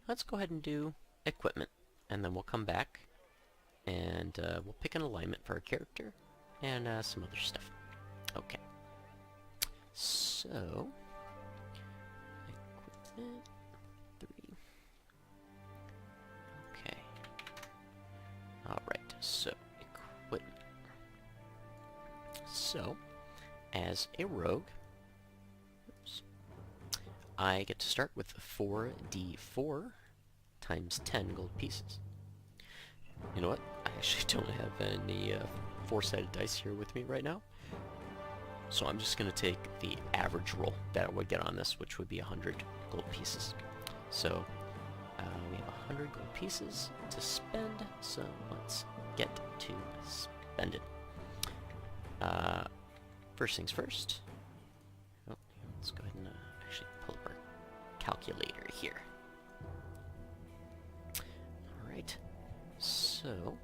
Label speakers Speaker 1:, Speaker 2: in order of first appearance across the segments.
Speaker 1: let's go ahead and do equipment, and then we'll come back and we'll pick an alignment for our character and some other stuff. Okay. So, equipment 3. Okay. Alright, so, equipment. So, as a rogue, oops, I get to start with 4d4 times 10 gold pieces. You know what? I actually don't have any 4-sided dice here with me right now. So I'm just going to take the average roll that I would get on this, which would be 100 gold pieces. So we have 100 gold pieces to spend, so let's get to spend it. First things first. Oh, let's go ahead and actually pull up our calculator here. Alright, so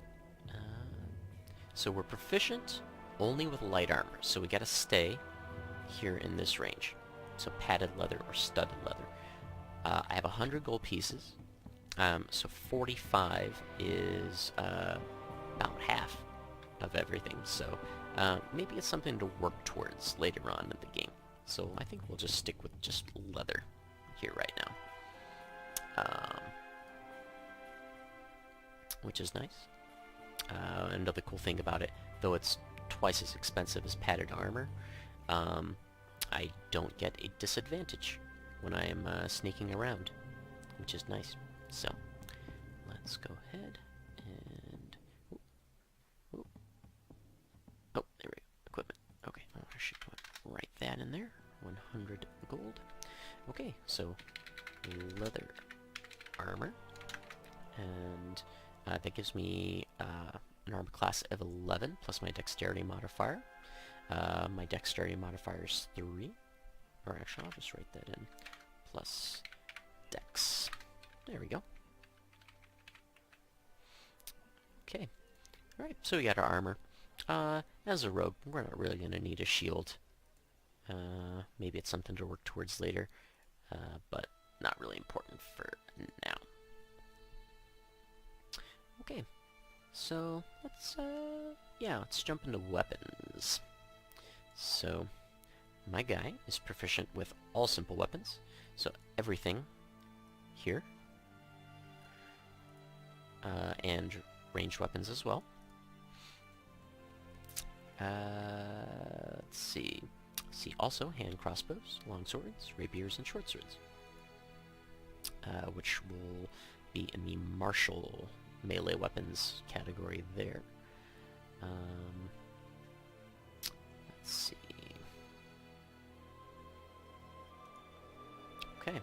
Speaker 1: we're proficient only with light armor, so we gotta stay here in this range. So padded leather or studded leather. I have 100 gold pieces, so 45 is about half of everything, so maybe it's something to work towards later on in the game. So I think we'll just stick with just leather here right now. Which is nice. Another cool thing about it, though it's twice as expensive as padded armor, I don't get a disadvantage when I am sneaking around, which is nice. So, let's go ahead and... Ooh. Oh, there we go. Equipment. Okay, I should write that in there. 100 gold. Okay, so leather armor, and that gives me an armor class of 11 plus my dexterity modifier. My dexterity modifier is 3. Or actually, I'll just write that in. Plus dex. There we go. Okay. Alright, so we got our armor. As a rogue, we're not really going to need a shield. Maybe it's something to work towards later, but not really important for now. Okay, so let's jump into weapons. So, my guy is proficient with all simple weapons, so everything here, and ranged weapons as well. Let's see. Also hand crossbows, long swords, rapiers, and short swords, which will be in the martial melee weapons category there. Let's see. Okay.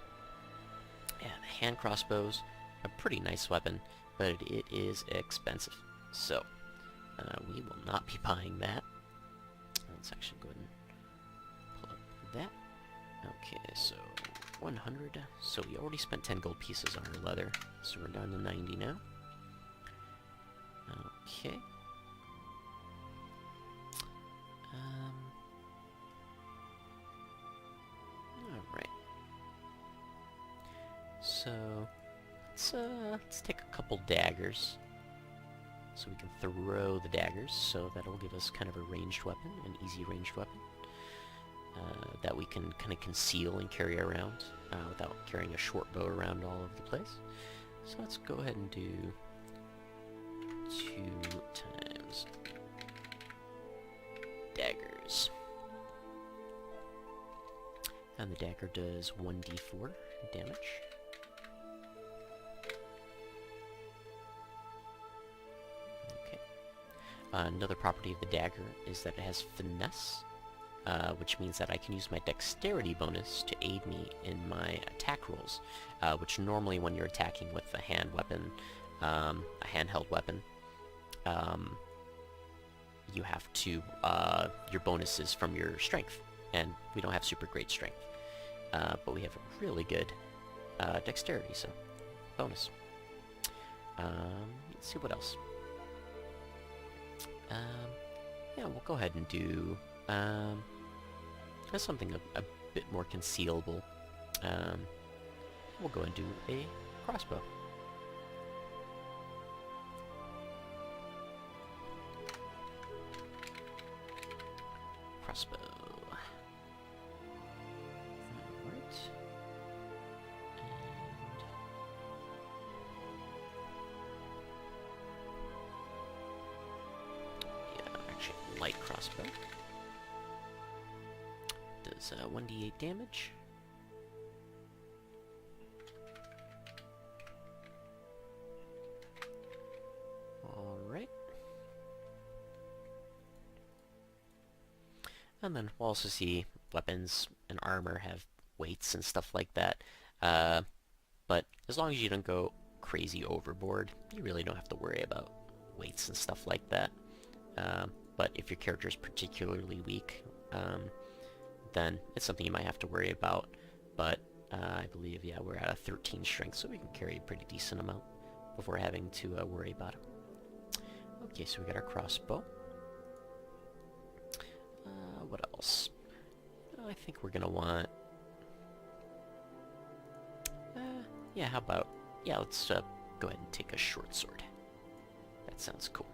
Speaker 1: Yeah, the hand crossbows, a pretty nice weapon, but it is expensive. So, we will not be buying that. Let's actually go ahead and pull up that. Okay, so 100. So we already spent 10 gold pieces on our leather, so we're down to 90 now. Okay. Alright. So, let's take a couple daggers. So we can throw the daggers, so that'll give us kind of a ranged weapon, an easy ranged weapon, that we can kind of conceal and carry around without carrying a short bow around all over the place. So let's go ahead and do 2 times daggers. And the dagger does 1d4 damage. Okay. Another property of the dagger is that it has finesse, which means that I can use my dexterity bonus to aid me in my attack rolls, which normally when you're attacking with a hand weapon, a handheld weapon, you have to, your bonus is from your strength, and we don't have super great strength, but we have a really good dexterity, so bonus. Let's see what else. Yeah, we'll go ahead and do something a bit more concealable. We'll go and do a crossbow. Crossbow. Alright. And yeah, actually light crossbow. Does 1d8 damage. Alright. And then we'll also see weapons and armor have weights and stuff like that. But as long as you don't go crazy overboard, you really don't have to worry about weights and stuff like that. But if your character is particularly weak, then it's something you might have to worry about. But I believe, yeah, we're at a 13 strength, so we can carry a pretty decent amount before having to worry about it. Okay, so we got our crossbow. What else? I think we're gonna want... yeah, how about... yeah, let's go ahead and take a short sword. That sounds cool.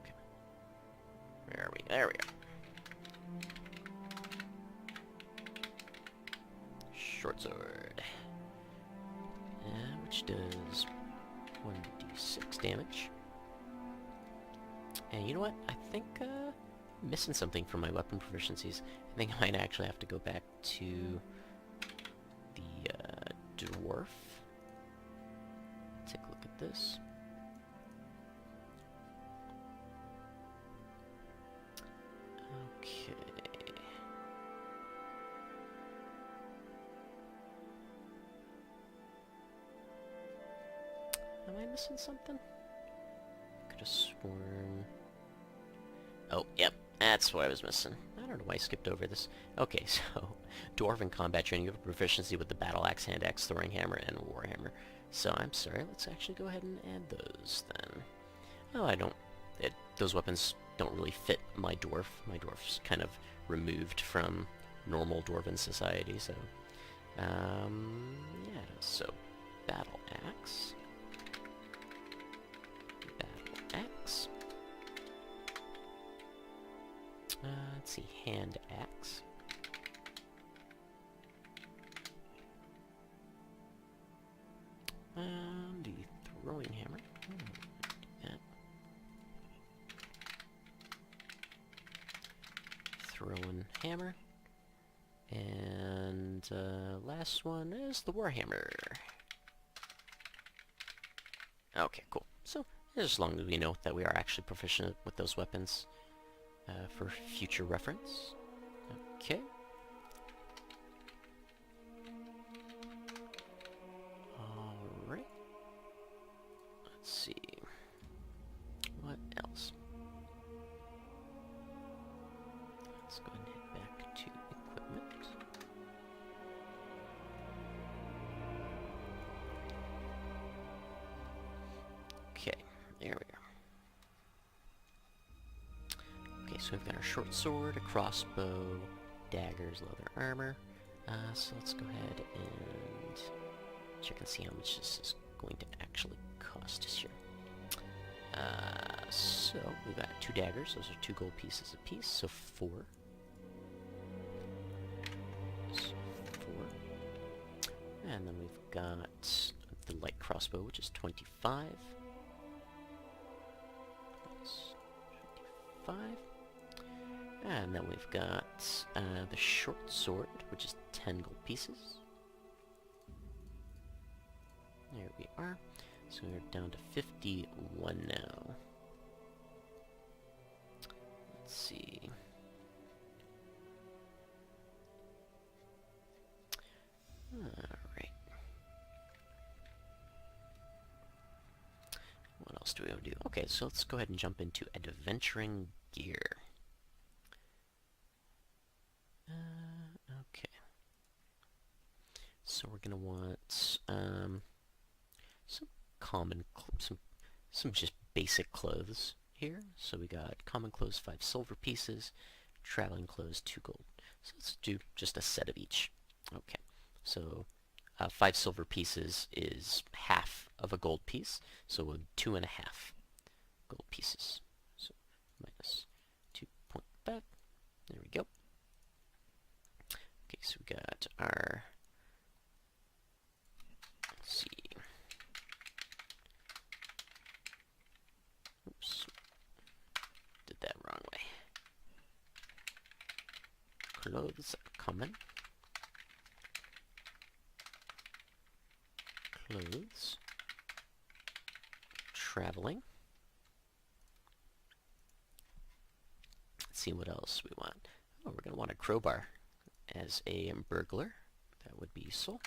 Speaker 1: Okay. Where are we? There we are. Short sword. Which does 1d6 damage. And you know what? I think I'm missing something from my weapon proficiencies. I think I might actually have to go back to the dwarf. Take a look at this. Okay. Am I missing something? Could have sworn... oh, yep, that's what I was missing. I don't know why I skipped over this. Okay, so, Dwarven combat training, you have a proficiency with the battle axe, hand axe, throwing hammer, and warhammer. So, I'm sorry, let's actually go ahead and add those, then. Oh, I don't... those weapons don't really fit my dwarf. My dwarf's kind of removed from normal Dwarven society, so... yeah, so, battle axe... axe. Let's see, hand axe. The throwing hammer. Do that. Throwing hammer. And last one is the warhammer. Okay, cool. So, as long as we know that we are actually proficient with those weapons for future reference. Okay. Alright. Let's see. What else? Let's go ahead and head back to equipment. Okay, there we are. Okay, so we've got our short sword, a crossbow, daggers, leather armor. So let's go ahead and check and see how much this is going to actually cost us here. So we've got 2 daggers, those are 2 gold pieces a piece, so 4. So 4. And then we've got the light crossbow, which is 25. That's 25. And then we've got the short sword, which is 10 gold pieces. There we are. So we're down to 51 now. Let's see. Alright. What else do we want to do? Okay, so let's go ahead and jump into adventuring gear. Okay. So we're gonna want some common, some just basic clothes here. So we got common clothes, 5 silver pieces, Traveling clothes, 2 gold. So let's do just a set of each. Okay, so 5 silver pieces is half of a gold piece, so 2.5 gold pieces. So minus 2.5. There we go. Okay, so we got our, let's see. Oops. Did that wrong way. Clothes are common. Clothes. Traveling. Let's see what else we want. Oh, we're going to want a crowbar as a burglar. That would be useful.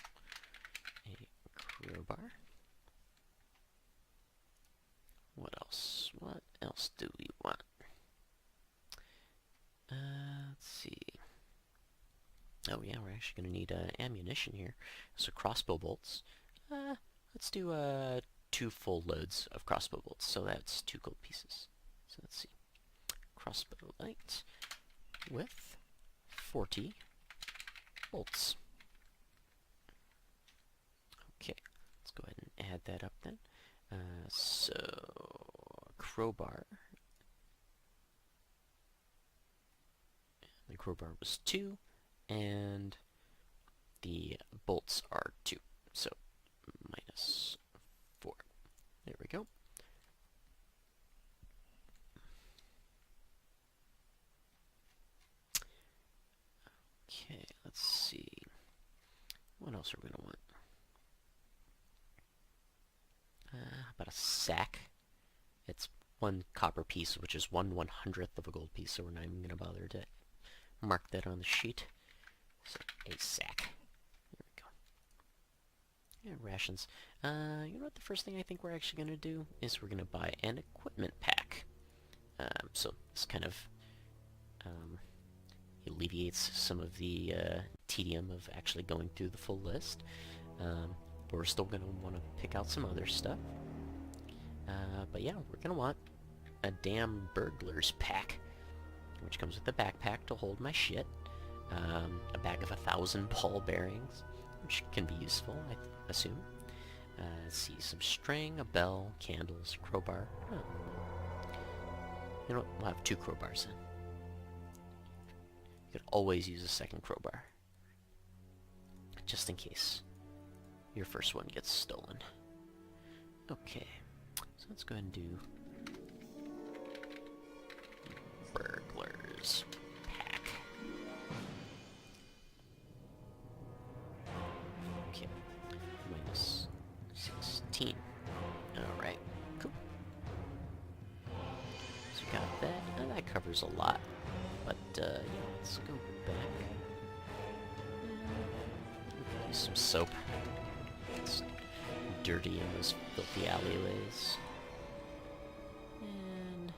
Speaker 1: A crowbar. What else? What else do we want? Let's see. Oh yeah, we're actually going to need ammunition here. So crossbow bolts. Let's do 2 full loads of crossbow bolts. So that's 2 gold pieces. So let's see. Crossbow light with 40 bolts. Okay, let's go ahead and add that up then. So crowbar. The crowbar was 2, and the bolts are 2. So minus 4. There we go. Okay, let's see. What else are we going to want? How about a sack? It's 1 copper piece, which is 1/100th of a gold piece, so we're not even going to bother to mark that on the sheet. So, a sack. There we go. Yeah, rations. You know what the first thing I think we're actually going to do is we're going to buy an equipment pack. So this kind of alleviates some of the tedium of actually going through the full list. But we're still going to want to pick out some other stuff. But yeah, we're going to want a damn burglar's pack, which comes with a backpack to hold my shit, a bag of 1,000 ball bearings, which can be useful, I assume. Let's see, some string, a bell, candles, crowbar. Oh. You know what? We'll have 2 crowbars then. You could always use a second crowbar, just in case your first one gets stolen. Okay, so let's go ahead and do burglar's pack. Okay, minus 16. Alright, cool. So we got that, and that covers a lot. But, yeah, let's go back. Use some soap. It's dirty in those filthy alleyways. And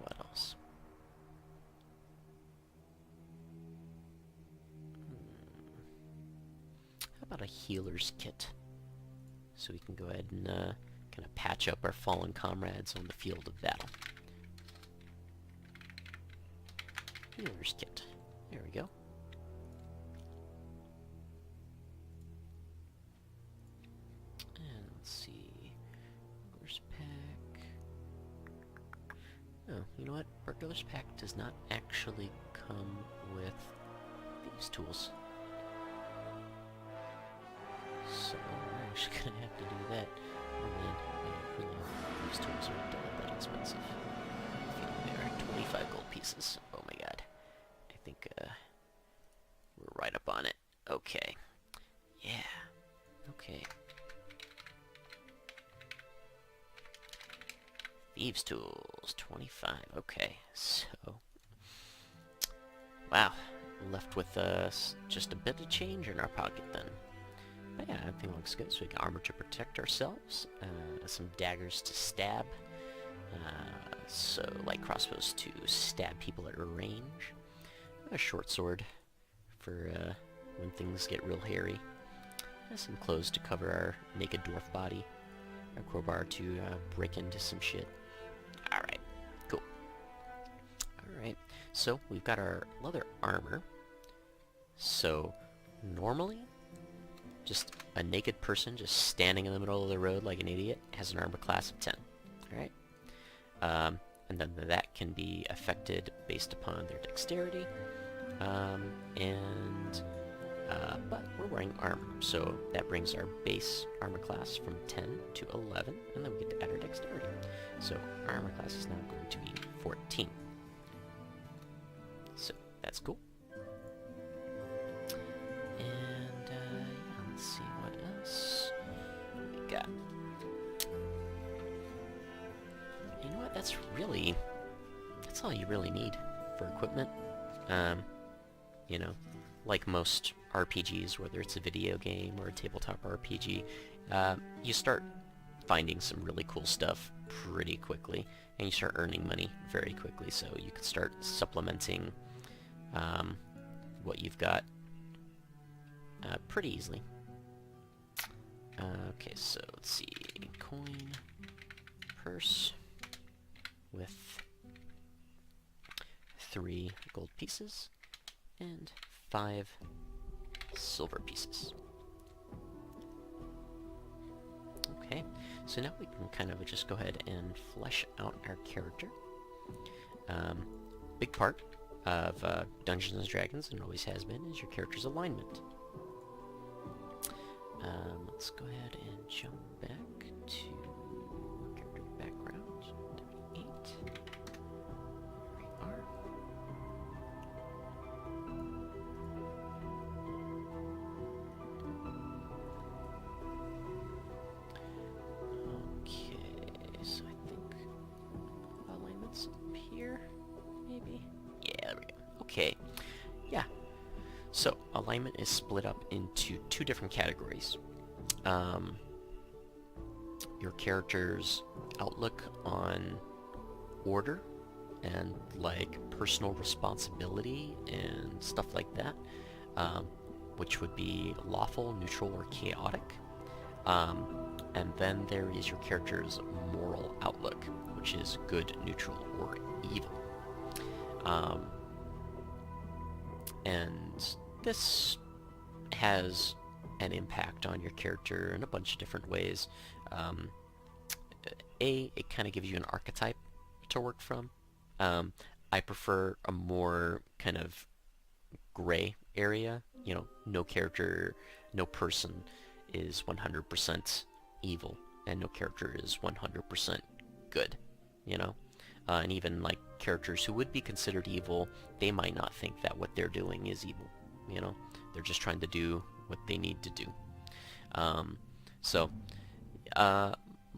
Speaker 1: what else? How about a healer's kit? So we can go ahead and kind of patch up our fallen comrades on the field of battle. Healer's kit. There we go. And let's see. Burglar's pack. Oh, you know what? Burglar's pack does not actually come with these tools. So we're actually gonna have to do that. Oh man, these tools are not that expensive. I feel they are 25 gold pieces. Oh my god. I think we're right up on it. Okay. Yeah. Okay. Thieves' tools, 25. Okay, so wow, left with just a bit of change in our pocket then. But yeah, everything looks good. So we got armor to protect ourselves, some daggers to stab, so light crossbows to stab people at range, a short sword for when things get real hairy, some clothes to cover our naked dwarf body, a crowbar to break into some shit. Alright, cool. So we've got our leather armor. So normally, just a naked person just standing in the middle of the road like an idiot has an armor class of 10. Alright? And then that can be affected based upon their dexterity. But we're wearing armor, so that brings our base armor class from 10 to 11, and then we get to add our dexterity. So our armor class is now going to be 14. So that's cool. And yeah, let's see what else we got. You know what? That's all you really need for equipment. You know, like most RPGs, whether it's a video game or a tabletop RPG, you start finding some really cool stuff pretty quickly, and you start earning money very quickly, so you can start supplementing what you've got pretty easily. Okay, so let's see, coin, purse, with 3 gold pieces, and 5 silver pieces. Okay, so now we can kind of just go ahead and flesh out our character. Big part of Dungeons & Dragons, and always has been, is your character's alignment. Let's go ahead and jump back to character background. 8. Here we are. Okay, so I think alignment's up here, maybe? Yeah, there we go. Okay, yeah. So, alignment is split up into 2 different categories. Your character's outlook on order and like personal responsibility and stuff like that, which would be lawful, neutral, or chaotic. And then there is your character's moral outlook, which is good, neutral, or evil. And this has an impact on your character in a bunch of different ways. It kind of gives you an archetype to work from. I prefer a more kind of gray area. You know, no character, no person is 100% evil, and no character is 100% good, you know? And even, like, characters who would be considered evil, they might not think that what they're doing is evil, you know? They're just trying to do what they need to do.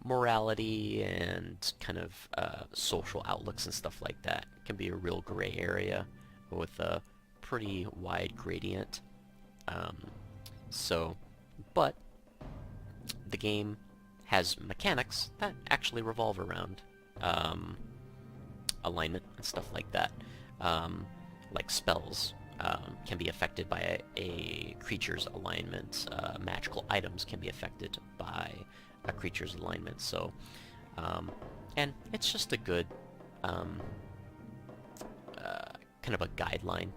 Speaker 1: Morality and kind of social outlooks and stuff like that can be a real gray area with a pretty wide gradient. But the game has mechanics that actually revolve around alignment and stuff like that. Like spells can be affected by a creature's alignment. Magical items can be affected by a creature's alignment. So, and it's just a good kind of a guideline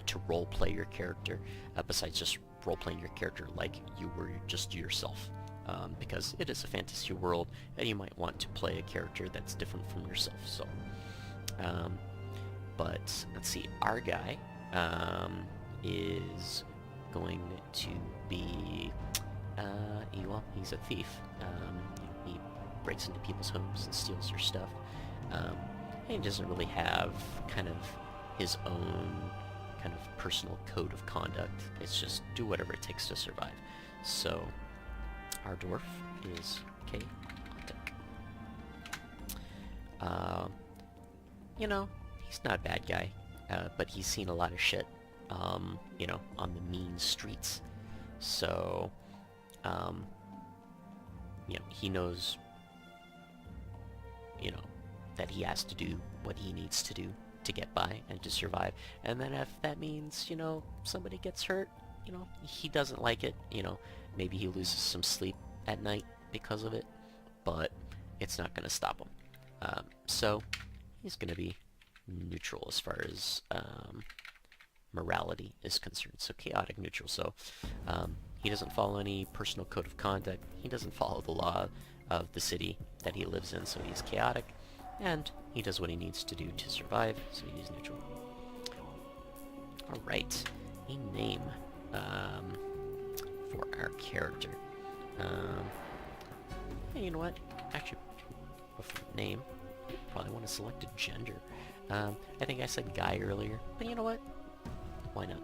Speaker 1: to role-play your character, besides just role-playing your character like you were just yourself. Because it is a fantasy world, and you might want to play a character that's different from yourself. So, but let's see, our guy is going to be, well, he's a thief. He breaks into people's homes and steals their stuff. And he doesn't really have kind of his own kind of personal code of conduct. It's just do whatever it takes to survive. So, our dwarf is chaotic. You know, he's not a bad guy, but he's seen a lot of shit, you know, on the mean streets. So, you know, he knows, you know, that he has to do what he needs to do to get by and to survive. And then if that means, you know, somebody gets hurt, you know, he doesn't like it, you know, maybe he loses some sleep at night because of it, but it's not going to stop him. So he's going to be neutral as far as morality is concerned. So chaotic neutral. So he doesn't follow any personal code of conduct. He doesn't follow the law of the city that he lives in. So he's chaotic, and he does what he needs to do to survive. So he's neutral. All right, a name for our character. Hey, you know what? Actually, before name, probably want to select a gender. I think I said guy earlier, but you know what? Why not?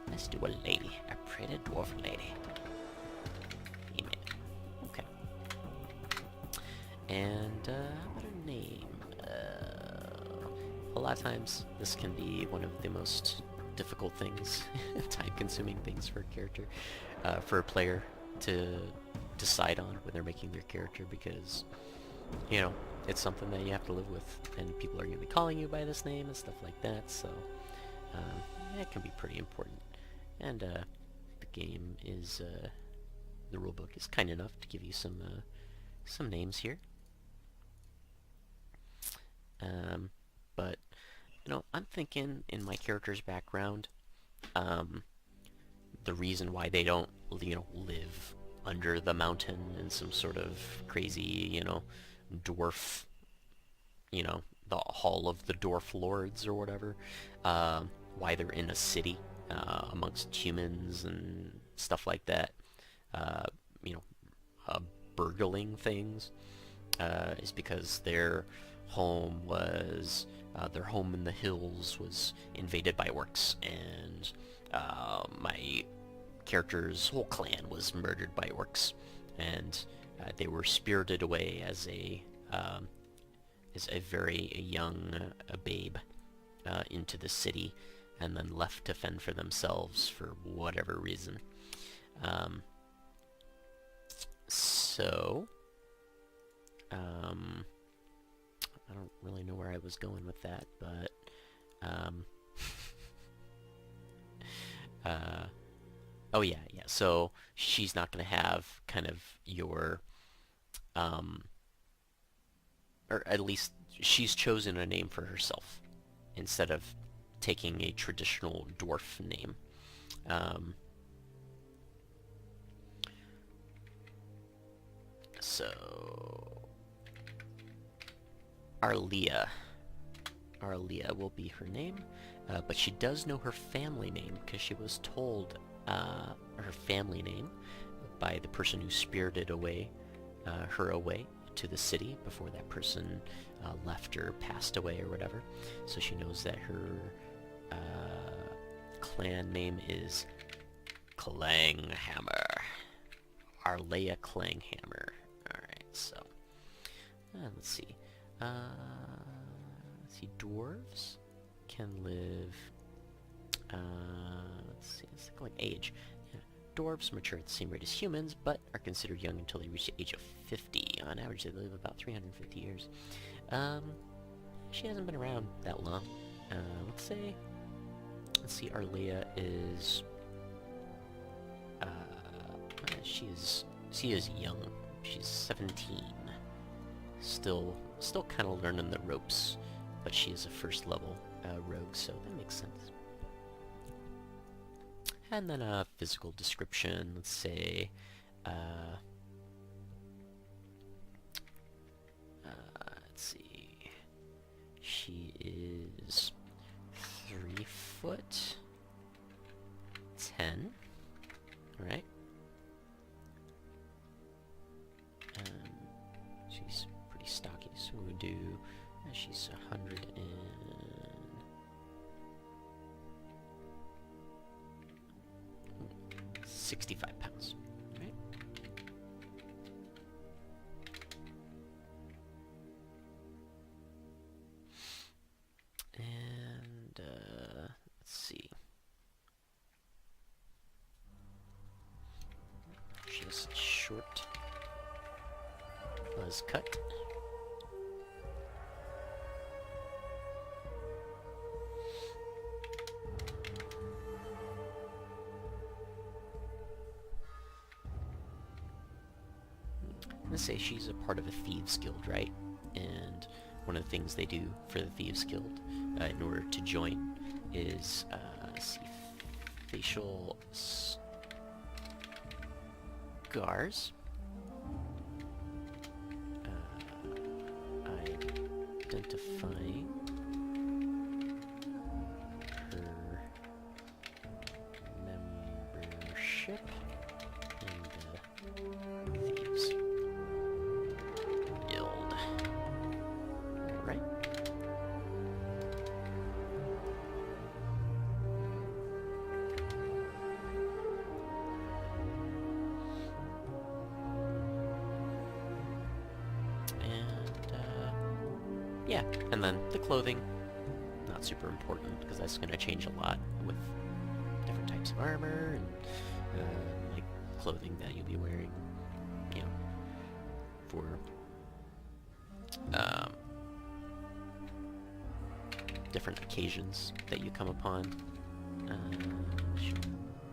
Speaker 1: Let's do a lady, a pretty dwarf lady. Female. Okay. And how about a name? A lot of times, this can be one of the most difficult things, time-consuming things for a character, for a player to decide on when they're making their character, because, you know, it's something that you have to live with, and people are going to be calling you by this name and stuff like that, so that can be pretty important. And the game is, the rulebook is kind enough to give you some names here. But, you know, I'm thinking in my character's background, the reason why they don't, you know, live under the mountain in some sort of crazy, you know, dwarf, you know, the Hall of the Dwarf Lords or whatever, why they're in a city amongst humans and stuff like that, you know, burgling things, is because their home was, their home in the hills was invaded by orcs, and my character's whole clan was murdered by orcs, and they were spirited away as a very young babe into the city, and then left to fend for themselves for whatever reason. So I don't really know where I was going with that, but oh yeah, so she's not gonna have kind of your, or at least she's chosen a name for herself instead of taking a traditional dwarf name. So Arlia will be her name, but she does know her family name because she was told her family name by the person who spirited her away to the city before that person left or passed away or whatever. So she knows that her clan name is Clanghammer. Arlia Clanghammer. Alright, so let's see. Dwarves can live, let's think like age. Yeah. Dwarves mature at the same rate as humans, but are considered young until they reach the age of 50. On average, they live about 350 years. She hasn't been around that long. Let's see, Arlia is, she is young. She's 17. Still kind of learning the ropes, but she is a first level rogue, so that makes sense. And then a physical description, let's say, let's see, she is 3 foot 10, right? She's pretty stocky, so we would do, she's 165 pounds, right? And, let's see. She has short buzz cut. Let's say she's a part of a thieves guild, right? And one of the things they do for the Thieves Guild in order to join is, let's see, facial scars. Identifying her membership in the Thieves Guild. Alright. Yeah, and then the clothing, not super important, because that's going to change a lot with different types of armor and like clothing that you'll be wearing, you know, for different occasions that you come upon.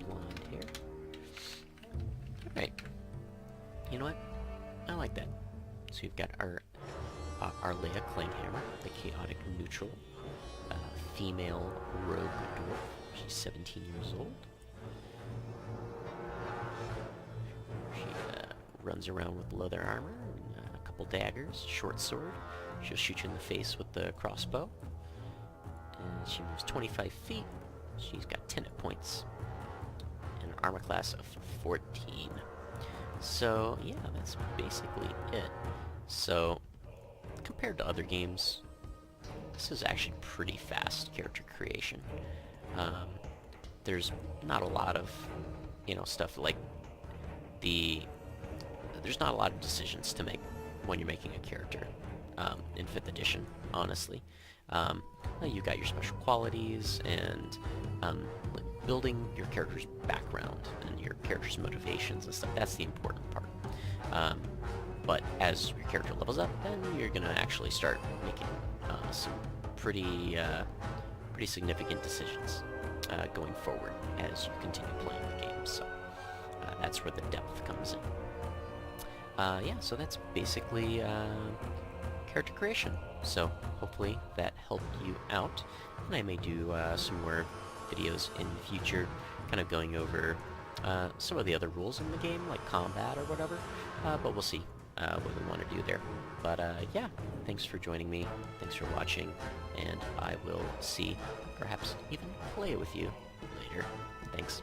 Speaker 1: Blonde hair. Alright. You know what? I like that. So you've got our Arlea Clanghammer, the chaotic neutral, female rogue dwarf. She's 17 years old. She runs around with leather armor and a couple daggers, short sword. She'll shoot you in the face with the crossbow. And she moves 25 feet. She's got 10 hit points. And an armor class of 14. So, yeah, that's basically it. So, compared to other games, this is actually pretty fast character creation. There's not a lot of, you know, stuff like there's not a lot of decisions to make when you're making a character in 5th edition, honestly. You got your special qualities and like building your character's background and your character's motivations and stuff. That's the important part. But as your character levels up, then you're gonna actually start making some pretty significant decisions going forward as you continue playing the game. So that's where the depth comes in. Yeah, so that's basically character creation. So hopefully that helped you out, and I may do some more videos in the future, kind of going over some of the other rules in the game, like combat or whatever. But we'll see what we want to do there. But yeah, thanks for joining me, thanks for watching, and I will see, perhaps even play with you later. Thanks.